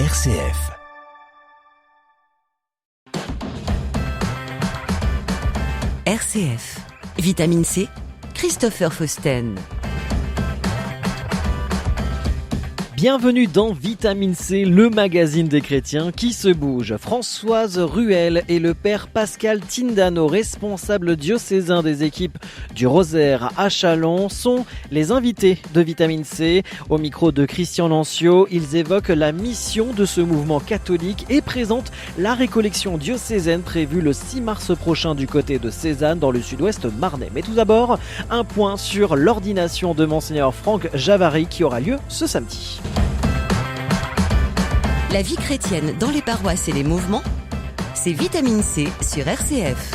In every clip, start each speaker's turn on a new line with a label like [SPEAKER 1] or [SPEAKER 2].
[SPEAKER 1] RCF.
[SPEAKER 2] RCF. Vitamine C, Christopher Fausten.
[SPEAKER 3] Bienvenue dans Vitamine C, le magazine des chrétiens qui se bouge. Françoise Ruel et le père Pascal Tindano, responsables diocésains des équipes du Rosaire à Châlons, sont les invités de Vitamine C. Au micro de Christian Lancio, ils évoquent la mission de ce mouvement catholique et présentent la récollection diocésaine prévue le 6 mars prochain du côté de Cézanne dans le sud-ouest marnais. Mais tout d'abord, un point sur l'ordination de Monseigneur Franck Javary qui aura lieu ce samedi.
[SPEAKER 2] La vie chrétienne dans les paroisses et les mouvements, c'est Vitamine C sur RCF.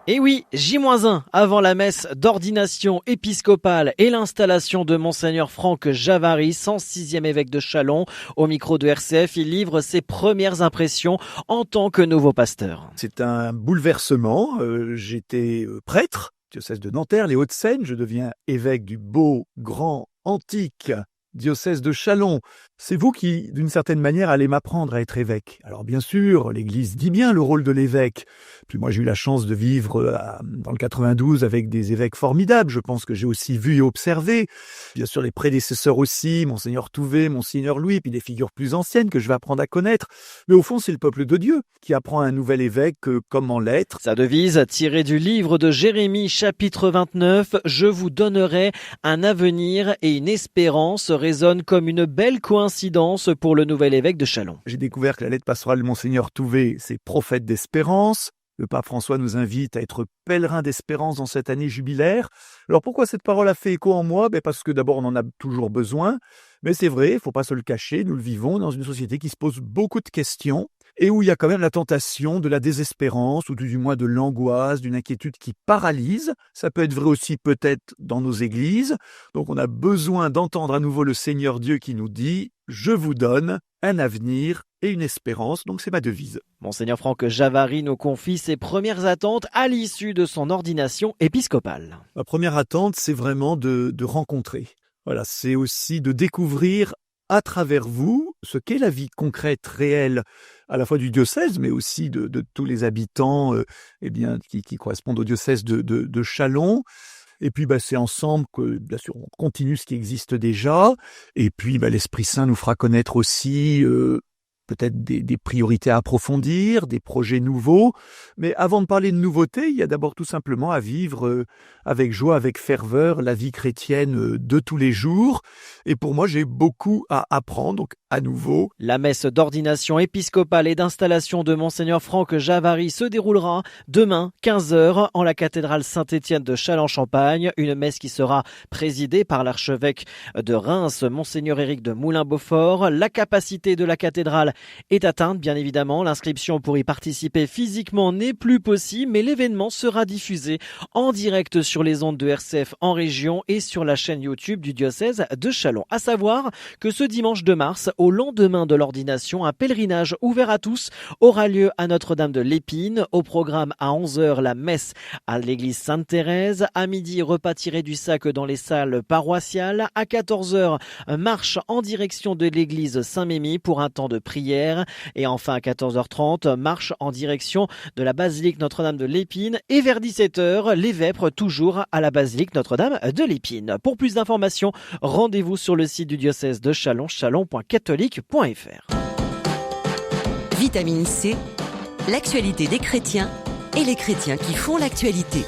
[SPEAKER 3] Et oui, J-1 avant la messe d'ordination épiscopale et l'installation de Monseigneur Franck Javary, 106e évêque de Châlons. Au micro de RCF, il livre ses premières impressions en tant que nouveau pasteur.
[SPEAKER 4] C'est un bouleversement. J'étais prêtre, diocèse de Nanterre, les Hauts-de-Seine. Je deviens évêque du beau, grand, antique diocèse de Châlons. C'est vous qui, d'une certaine manière, allez m'apprendre à être évêque. Alors bien sûr, l'Église dit bien le rôle de l'évêque. Puis moi, j'ai eu la chance de vivre dans le 92 avec des évêques formidables. Je pense que j'ai aussi vu et observé. Bien sûr, les prédécesseurs aussi, Monseigneur Touvet, Monseigneur Louis, puis des figures plus anciennes que je vais apprendre à connaître. Mais au fond, c'est le peuple de Dieu qui apprend à un nouvel évêque comment l'être.
[SPEAKER 3] Sa devise, tirée du livre de Jérémie, chapitre 29, « Je vous donnerai un avenir et une espérance » résonne comme une belle coïncidence pour le nouvel évêque de Châlons.
[SPEAKER 4] J'ai découvert que la lettre pastorale de Monseigneur Touvet, c'est prophète d'espérance. Le pape François nous invite à être pèlerins d'espérance dans cette année jubilaire. Alors pourquoi cette parole a fait écho en moi ? Parce que d'abord on en a toujours besoin, mais c'est vrai, il ne faut pas se le cacher, nous le vivons dans une société qui se pose beaucoup de questions et où il y a quand même la tentation de la désespérance ou du moins de l'angoisse, d'une inquiétude qui paralyse. Ça peut être vrai aussi peut-être dans nos églises. Donc on a besoin d'entendre à nouveau le Seigneur Dieu qui nous dit « Je vous donne un avenir et une espérance ». Donc c'est ma devise.
[SPEAKER 3] Monseigneur Franck Javary nous confie ses premières attentes à l'issue de son ordination épiscopale.
[SPEAKER 4] Ma première attente, c'est vraiment de rencontrer. Voilà, c'est aussi de découvrir à travers vous ce qu'est la vie concrète, réelle, à la fois du diocèse, mais aussi de tous les habitants qui correspondent au diocèse de Châlons. Et puis c'est ensemble que, bien sûr, on continue ce qui existe déjà. Et puis l'Esprit Saint nous fera connaître aussi peut-être des priorités à approfondir, des projets nouveaux. Mais avant de parler de nouveautés, il y a d'abord tout simplement à vivre avec joie, avec ferveur, la vie chrétienne de tous les jours. Et pour moi, j'ai beaucoup à apprendre, donc à nouveau.
[SPEAKER 3] La messe d'ordination épiscopale et d'installation de Monseigneur Franck Javary se déroulera demain, 15h, en la cathédrale Saint-Étienne de Châlons-Champagne. Une messe qui sera présidée par l'archevêque de Reims, Monseigneur Éric de Moulin-Beaufort. La capacité de la cathédrale est atteinte, bien évidemment. L'inscription pour y participer physiquement n'est plus possible, mais l'événement sera diffusé en direct sur les ondes de RCF en région et sur la chaîne YouTube du diocèse de Châlons. À savoir que ce dimanche 2 mars, au lendemain de l'ordination, un pèlerinage ouvert à tous aura lieu à Notre-Dame de l'Épine. Au programme à 11h, la messe à l'église Sainte-Thérèse. À midi, repas tiré du sac dans les salles paroissiales. À 14h, marche en direction de l'église Saint-Mémy pour un temps de prière. Et enfin à 14h30, marche en direction de la basilique Notre-Dame de l'Épine. Et vers 17h, les vêpres toujours à la basilique Notre-Dame de l'Épine. Pour plus d'informations, rendez-vous sur le site du diocèse de Châlons, chalons.catholique.fr.
[SPEAKER 2] Vitamine C, l'actualité des chrétiens et les chrétiens qui font l'actualité.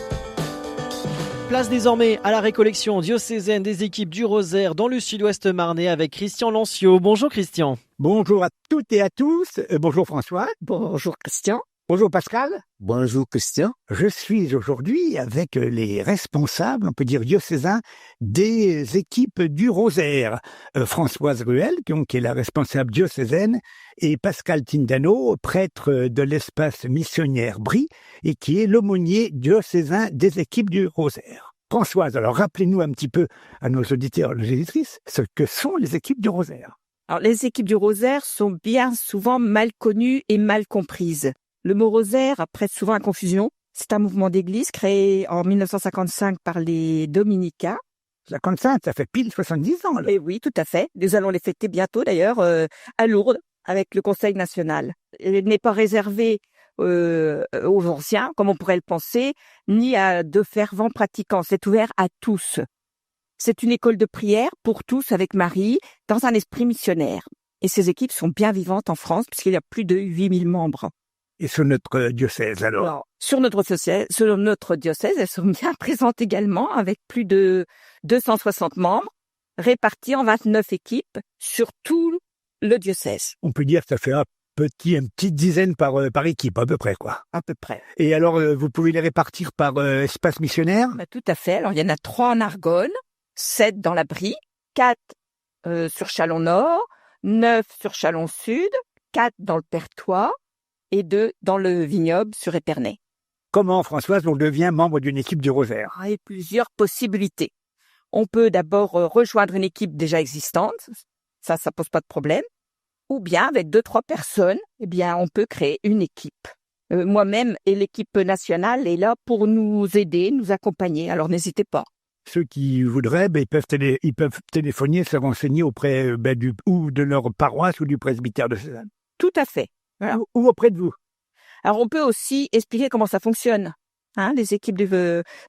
[SPEAKER 3] Place désormais à la récollection diocésaine des équipes du Rosaire dans le sud-ouest marnais avec Christian Lancio. Bonjour Christian.
[SPEAKER 5] Bonjour à toutes et à tous. Bonjour François.
[SPEAKER 6] Bonjour Christian.
[SPEAKER 5] Bonjour Pascal.
[SPEAKER 1] Bonjour Christian.
[SPEAKER 5] Je suis aujourd'hui avec les responsables, on peut dire diocésains, des équipes du Rosaire. Françoise Ruel, qui est la responsable diocésaine, et Pascal Tindano, prêtre de l'espace missionnaire Brie, et qui est l'aumônier diocésain des équipes du Rosaire. Françoise, alors rappelez-nous un petit peu à nos auditeurs et nos auditrices ce que sont les équipes du Rosaire.
[SPEAKER 6] Alors, les équipes du Rosaire sont bien souvent mal connues et mal comprises. Le mot Rosaire prête souvent à confusion. C'est un mouvement d'église créé en 1955 par les Dominicains
[SPEAKER 5] La Sainte, ça fait pile 70 ans. Là.
[SPEAKER 6] Et oui, tout à fait. Nous allons les fêter bientôt d'ailleurs à Lourdes avec le Conseil national. Elle n'est pas réservée aux anciens, comme on pourrait le penser, ni à de fervents pratiquants. C'est ouvert à tous. C'est une école de prière pour tous avec Marie dans un esprit missionnaire. Et ces équipes sont bien vivantes en France puisqu'il y a plus de 8000 membres.
[SPEAKER 5] Et sur notre diocèse, alors?
[SPEAKER 6] Alors, sur notre diocèse, elles sont bien présentes également avec plus de 260 membres répartis en 29 équipes sur tout le diocèse.
[SPEAKER 5] On peut dire que ça fait une petite dizaine par équipe, à peu près, quoi.
[SPEAKER 6] À peu près.
[SPEAKER 5] Et alors, vous pouvez les répartir par espace missionnaire?
[SPEAKER 6] Tout à fait. Alors, il y en a 3 en Argonne, 7 dans la Brie, 4 sur Chalon-Nord, 9 sur Chalon-Sud, 4 dans le Perthois et 2 dans le Vignoble sur Épernay.
[SPEAKER 5] Comment, Françoise, on devient membre d'une équipe du Rosaire?
[SPEAKER 6] Il y a plusieurs possibilités. On peut d'abord rejoindre une équipe déjà existante, ça pose pas de problème. Ou bien, avec 2-3 personnes, on peut créer une équipe. Moi-même et l'équipe nationale est là pour nous aider, nous accompagner. Alors, n'hésitez pas.
[SPEAKER 5] Ceux qui voudraient, ils peuvent téléphoner, se renseigner auprès ou de leur paroisse ou du presbytère de Cézanne.
[SPEAKER 6] Tout à fait. Voilà.
[SPEAKER 5] Ou auprès de vous.
[SPEAKER 6] Alors, on peut aussi expliquer comment ça fonctionne. Les équipes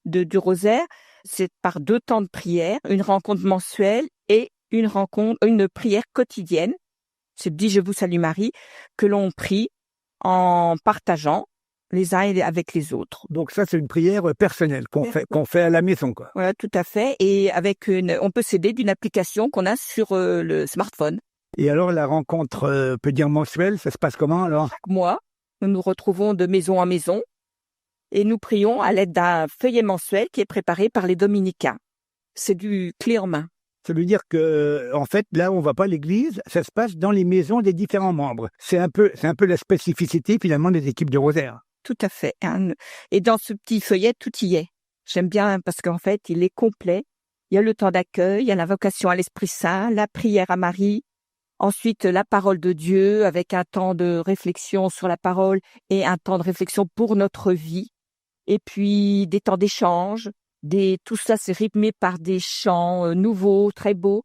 [SPEAKER 6] du Rosaire, c'est par 2 temps de prière, une rencontre mensuelle et une prière quotidienne. C'est dit « Je vous salue Marie » que l'on prie en partageant les uns avec les autres.
[SPEAKER 5] Donc ça, c'est une prière personnelle qu'on fait à la maison, quoi.
[SPEAKER 6] Voilà, tout à fait. Et on peut s'aider d'une application qu'on a sur le smartphone.
[SPEAKER 5] Et alors, la rencontre, peut dire mensuelle, ça se passe comment alors?
[SPEAKER 6] Chaque mois, nous nous retrouvons de maison en maison et nous prions à l'aide d'un feuillet mensuel qui est préparé par les dominicains. C'est du clé en main.
[SPEAKER 5] Ça veut dire que, en fait, là, on va pas à l'église, ça se passe dans les maisons des différents membres. C'est un peu la spécificité, finalement, des équipes du Rosaire.
[SPEAKER 6] Tout à fait. Et dans ce petit feuillet, tout y est. J'aime bien parce qu'en fait, il est complet. Il y a le temps d'accueil, il y a la vocation à l'Esprit Saint, la prière à Marie, ensuite la parole de Dieu avec un temps de réflexion sur la parole et un temps de réflexion pour notre vie. Et puis des temps d'échange. Tout ça, c'est rythmé par des chants nouveaux, très beaux.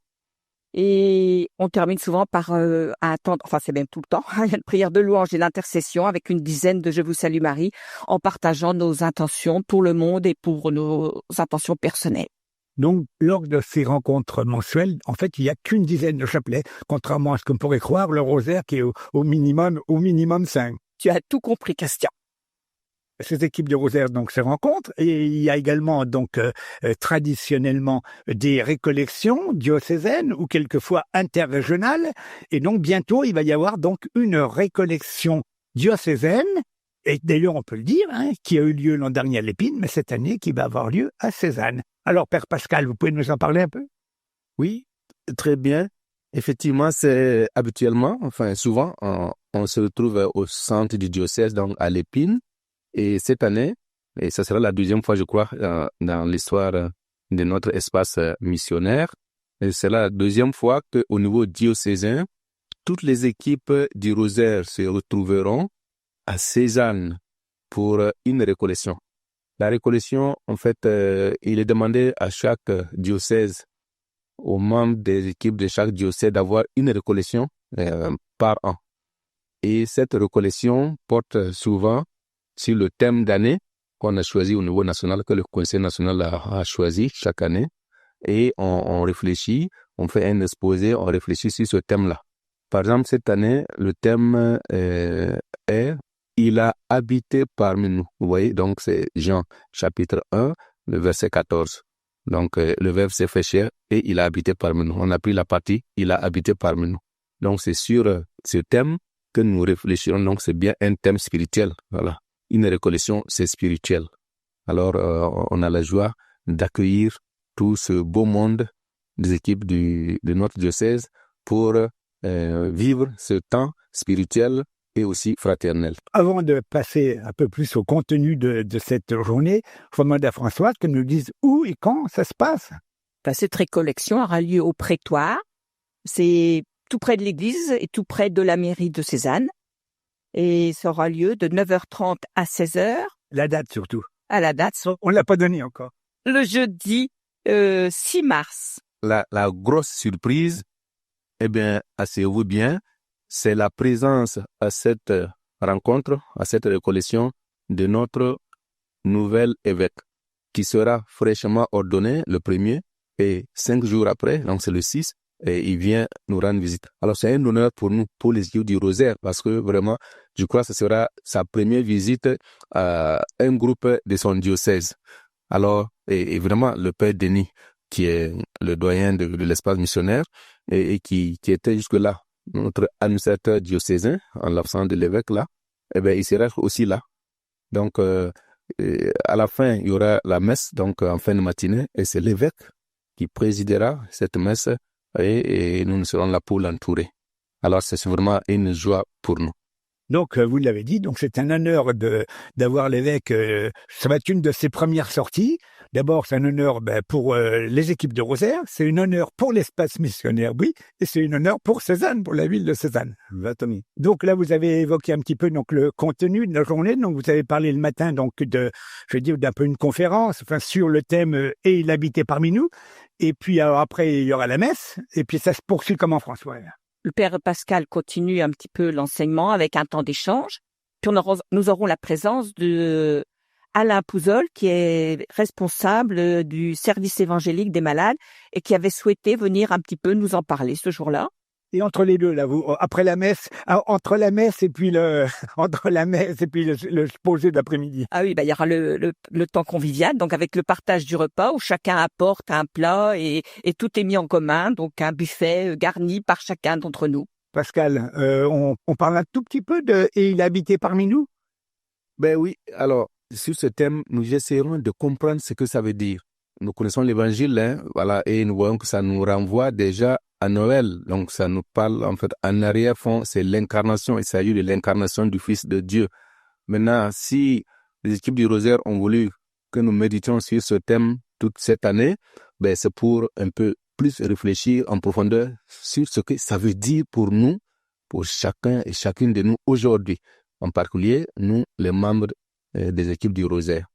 [SPEAKER 6] Et on termine souvent par un temps, enfin c'est même tout le temps, il y a une prière de louange et d'intercession avec une dizaine de Je vous salue Marie en partageant nos intentions pour le monde et pour nos intentions personnelles.
[SPEAKER 5] Donc, lors de ces rencontres mensuelles, en fait, il n'y a qu'une dizaine de chapelets, contrairement à ce qu'on pourrait croire, le Rosaire qui est au minimum 5.
[SPEAKER 6] Tu as tout compris, Christian.
[SPEAKER 5] Ces équipes de Rosaire donc se rencontrent et il y a également donc traditionnellement des récollections diocésaines ou quelquefois interrégionales et donc bientôt il va y avoir donc une récollection diocésaine et d'ailleurs on peut le dire qui a eu lieu l'an dernier à l'Épine mais cette année qui va avoir lieu à Cézanne. Alors Père Pascal, vous pouvez nous en parler un peu?
[SPEAKER 1] Oui, très bien. Effectivement, c'est habituellement, souvent, on se retrouve au centre du diocèse, donc à l'Épine. Et cette année, et ça sera la 2e fois, je crois, dans l'histoire de notre espace missionnaire, et c'est la 2e fois qu'au niveau diocésain, toutes les équipes du Rosaire se retrouveront à Cézanne pour une récollection. La récollection, en fait, il est demandé à chaque diocèse, aux membres des équipes de chaque diocèse, d'avoir une récollection par an. Et cette récollection porte souvent sur le thème d'année qu'on a choisi au niveau national, que le Conseil national a choisi chaque année. Et on réfléchit, on fait un exposé, on réfléchit sur ce thème-là. Par exemple, cette année, le thème est « Il a habité parmi nous ». Vous voyez, donc c'est Jean chapitre 1, le verset 14. Donc le Verbe s'est fait chair et il a habité parmi nous. On a pris la partie « Il a habité parmi nous ». Donc c'est sur ce thème que nous réfléchirons. Donc c'est bien un thème spirituel, voilà. Une récollection, c'est spirituel. Alors, on a la joie d'accueillir tout ce beau monde des équipes de notre diocèse pour vivre ce temps spirituel et aussi fraternel.
[SPEAKER 5] Avant de passer un peu plus au contenu de cette journée, il faut demander à Françoise qu'elle nous dise où et quand ça se passe.
[SPEAKER 6] Cette récollection aura lieu au prétoire. C'est tout près de l'église et tout près de la mairie de Cézanne. Et ça aura lieu de 9h30 à 16h.
[SPEAKER 5] La date surtout.
[SPEAKER 6] À la date.
[SPEAKER 5] On ne l'a pas donnée encore.
[SPEAKER 6] Le jeudi 6 mars.
[SPEAKER 1] La grosse surprise, eh bien, asseyez-vous bien, c'est la présence à cette rencontre, à cette récollection de notre nouvel évêque qui sera fraîchement ordonné le 1er et 5 jours après, donc c'est le 6, et il vient nous rendre visite. Alors c'est un honneur pour nous, pour les équipes du Rosaire, parce que vraiment, je crois que ce sera sa première visite à un groupe de son diocèse. Alors, et vraiment, le père Denis, qui est le doyen de l'espace missionnaire et qui était jusque-là notre administrateur diocésain, en l'absence de l'évêque là, eh bien, il sera aussi là. Donc, à la fin, il y aura la messe, donc en fin de matinée, et c'est l'évêque qui présidera cette messe et nous serons là pour l'entourer. Alors, c'est vraiment une joie pour nous.
[SPEAKER 5] Donc, vous l'avez dit, donc c'est un honneur d'avoir l'évêque. Ça va être une de ses premières sorties. D'abord, c'est un honneur pour les équipes de Rosaire, c'est un honneur pour l'espace missionnaire, oui, et c'est un honneur pour Cézanne, pour la ville de Cézanne.
[SPEAKER 1] Tommy.
[SPEAKER 5] Donc là, vous avez évoqué un petit peu donc le contenu de la journée. Donc, vous avez parlé le matin donc d'un peu une conférence, enfin sur le thème et il habitait parmi nous. Et puis après, il y aura la messe. Et puis ça se poursuit comment, François?
[SPEAKER 6] Le père Pascal continue un petit peu l'enseignement avec un temps d'échange. Puis nous aurons la présence de Alain Pouzol, qui est responsable du service évangélique des malades et qui avait souhaité venir un petit peu nous en parler ce jour-là.
[SPEAKER 5] Et entre les deux, là, après la messe, entre la messe et puis le posé d'après-midi.
[SPEAKER 6] Ah oui, il y aura le temps convivial, donc avec le partage du repas où chacun apporte un plat et tout est mis en commun, donc un buffet garni par chacun d'entre nous.
[SPEAKER 5] Pascal, on parle un tout petit peu et il habitait parmi nous?
[SPEAKER 1] Ben oui, alors, sur ce thème, nous essaierons de comprendre ce que ça veut dire. Nous connaissons l'évangile, voilà, et nous voyons que ça nous renvoie déjà à Noël. Donc, ça nous parle, en fait, en arrière-fond, c'est l'incarnation. Il s'agit de l'incarnation du Fils de Dieu. Maintenant, si les équipes du Rosaire ont voulu que nous méditions sur ce thème toute cette année, ben, c'est pour un peu plus réfléchir en profondeur sur ce que ça veut dire pour nous, pour chacun et chacune de nous aujourd'hui. En particulier, nous, les membres des équipes du Rosaire.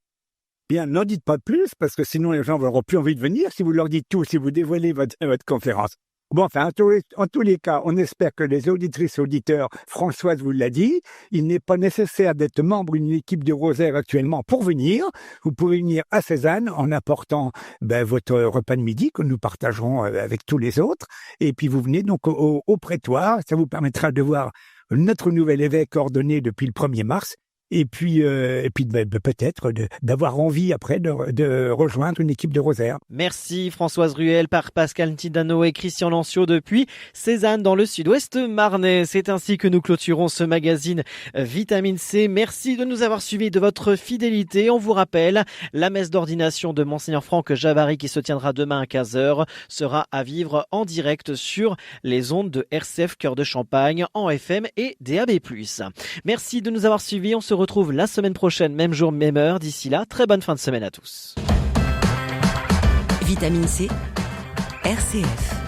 [SPEAKER 5] Bien, n'en dites pas plus, parce que sinon les gens n'auront plus envie de venir si vous leur dites tout, si vous dévoilez votre conférence. Bon, enfin, en tous les cas, on espère que les auditrices et auditeurs, Françoise vous l'a dit, il n'est pas nécessaire d'être membre d'une équipe du Rosaire actuellement pour venir. Vous pouvez venir à Cézanne en apportant votre repas de midi que nous partagerons avec tous les autres. Et puis vous venez donc au prétoire. Ça vous permettra de voir notre nouvel évêque ordonné depuis le 1er mars. Et puis peut-être d'avoir envie après de rejoindre une équipe de Rosaire.
[SPEAKER 3] Merci Françoise Ruel par Pascal Tidano et Christian Lancio depuis Cézanne dans le sud-ouest marnais. C'est ainsi que nous clôturons ce magazine Vitamine C. Merci de nous avoir suivis, de votre fidélité. On vous rappelle, la messe d'ordination de Monseigneur Franck Javary qui se tiendra demain à 15h sera à vivre en direct sur les ondes de RCF Cœur de Champagne en FM et DAB+. Merci de nous avoir suivis. On se retrouve la semaine prochaine, même jour, même heure. D'ici là, très bonne fin de semaine à tous.
[SPEAKER 2] Vitamine C, RCF.